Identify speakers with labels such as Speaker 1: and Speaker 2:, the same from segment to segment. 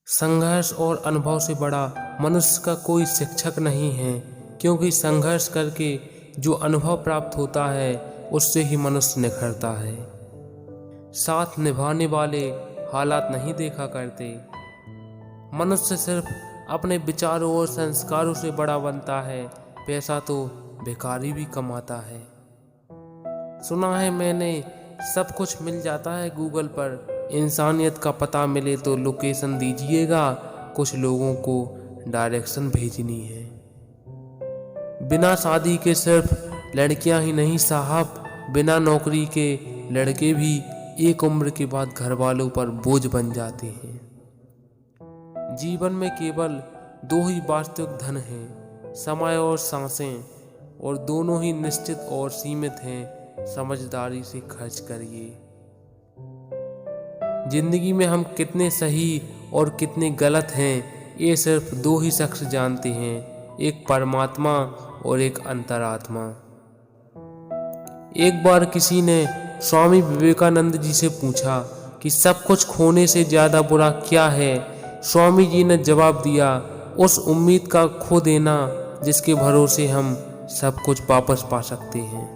Speaker 1: संघर्ष और अनुभव से बड़ा मनुष्य का कोई शिक्षक नहीं है, क्योंकि संघर्ष करके जो अनुभव प्राप्त होता है उससे ही मनुष्य निखरता है। साथ निभाने वाले हालात नहीं देखा करते। मनुष्य सिर्फ अपने विचारों और संस्कारों से बड़ा बनता है। पैसा तो भिखारी भी कमाता है। सुना है मैंने, सब कुछ मिल जाता है गूगल पर। इंसानियत का पता मिले तो लोकेशन दीजिएगा, कुछ लोगों को डायरेक्शन भेजनी है। बिना शादी के सिर्फ लड़कियां ही नहीं साहब, बिना नौकरी के लड़के भी एक उम्र के बाद घर वालों पर बोझ बन जाते हैं। जीवन में केवल दो ही वास्तविक धन हैं, समय और सांसें, और दोनों ही निश्चित और सीमित हैं। समझदारी से खर्च करिए। जिंदगी में हम कितने सही और कितने गलत हैं, ये सिर्फ दो ही शख्स जानते हैं, एक परमात्मा और एक अंतरात्मा। एक बार किसी ने स्वामी विवेकानंद जी से पूछा कि सब कुछ खोने से ज्यादा बुरा क्या है। स्वामी जी ने जवाब दिया, उस उम्मीद का खो देना जिसके भरोसे हम सब कुछ वापस पा सकते हैं।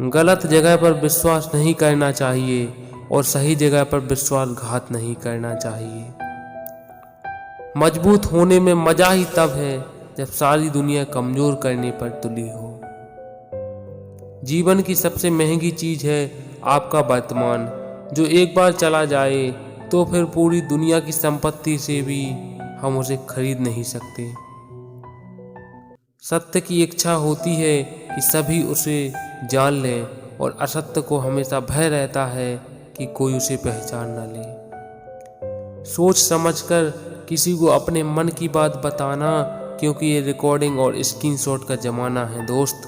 Speaker 1: गलत जगह पर विश्वास नहीं करना चाहिए और सही जगह पर विश्वासघात नहीं करना चाहिए। मजबूत होने में मजा ही तब है जब सारी दुनिया कमजोर करने पर तुली हो। जीवन की सबसे महंगी चीज है आपका वर्तमान, जो एक बार चला जाए तो फिर पूरी दुनिया की संपत्ति से भी हम उसे खरीद नहीं सकते। सत्य की इच्छा होती है कि सभी उसे जान लें, और असत्य को हमेशा भय रहता है कि कोई उसे पहचान न ले। सोच समझकर किसी को अपने मन की बात बताना, क्योंकि ये रिकॉर्डिंग और स्क्रीनशॉट का जमाना है दोस्त।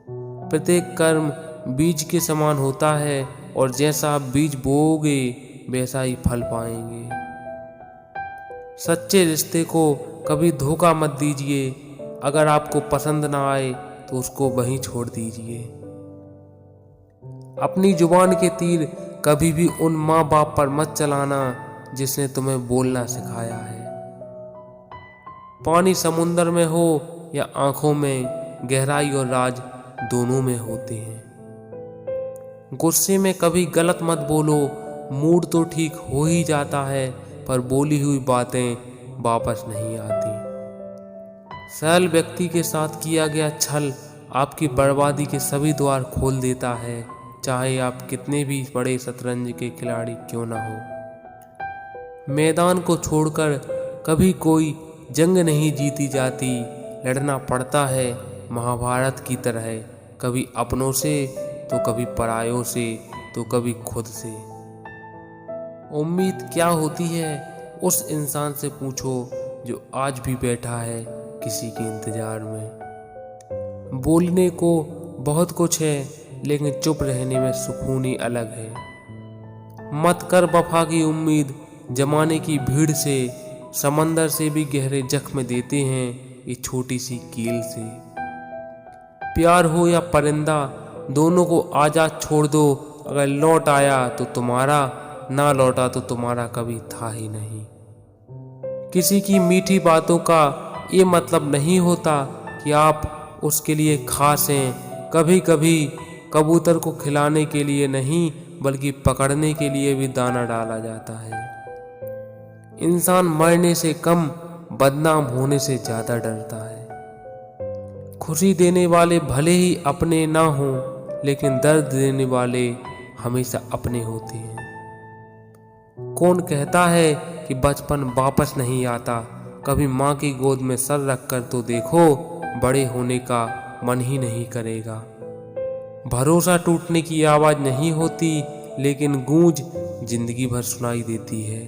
Speaker 1: प्रत्येक कर्म बीज के समान होता है, और जैसा आप बीज बोओगे वैसा ही फल पाएंगे। सच्चे रिश्ते को कभी धोखा मत दीजिए। अगर आपको पसंद ना आए तो उसको वहीं छोड़ दीजिए। अपनी जुबान के तीर कभी भी उन माँ बाप पर मत चलाना जिसने तुम्हें बोलना सिखाया है। पानी समुंदर में हो या आंखों में, गहराई और राज दोनों में होते हैं। गुस्से में कभी गलत मत बोलो। मूड तो ठीक हो ही जाता है, पर बोली हुई बातें वापस नहीं आती। सरल व्यक्ति के साथ किया गया छल आपकी बर्बादी के सभी द्वार खोल देता है, चाहे आप कितने भी बड़े शतरंज के खिलाड़ी क्यों ना हो। मैदान को छोड़कर कभी कोई जंग नहीं जीती जाती। लड़ना पड़ता है महाभारत की तरह, कभी अपनों से तो कभी परायों से तो कभी खुद से। उम्मीद क्या होती है उस इंसान से पूछो जो आज भी बैठा है किसी के इंतजार में। बोलने को बहुत कुछ है, लेकिन चुप रहने में सुकून ही अलग है। मत कर वफा की उम्मीद, जमाने की भीड़ से समंदर से भी गहरे जख्म देते हैं ये छोटी सी कील से। प्यार हो या परिंदा, दोनों को आजाद छोड़ दो। अगर लौट आया तो तुम्हारा, ना लौटा तो तुम्हारा कभी था ही नहीं। किसी की मीठी बातों का ये मतलब नहीं होता कि आप उसके लिए खास हैं। कभी कभी कबूतर को खिलाने के लिए नहीं, बल्कि पकड़ने के लिए भी दाना डाला जाता है। इंसान मरने से कम बदनाम होने से ज्यादा डरता है। खुशी देने वाले भले ही अपने ना हों, लेकिन दर्द देने वाले हमेशा अपने होते हैं। कौन कहता है कि बचपन वापस नहीं आता? कभी माँ की गोद में सर रखकर तो देखो, बड़े होने का मन ही नहीं करेगा। भरोसा टूटने की आवाज नहीं होती, लेकिन गूंज जिंदगी भर सुनाई देती है।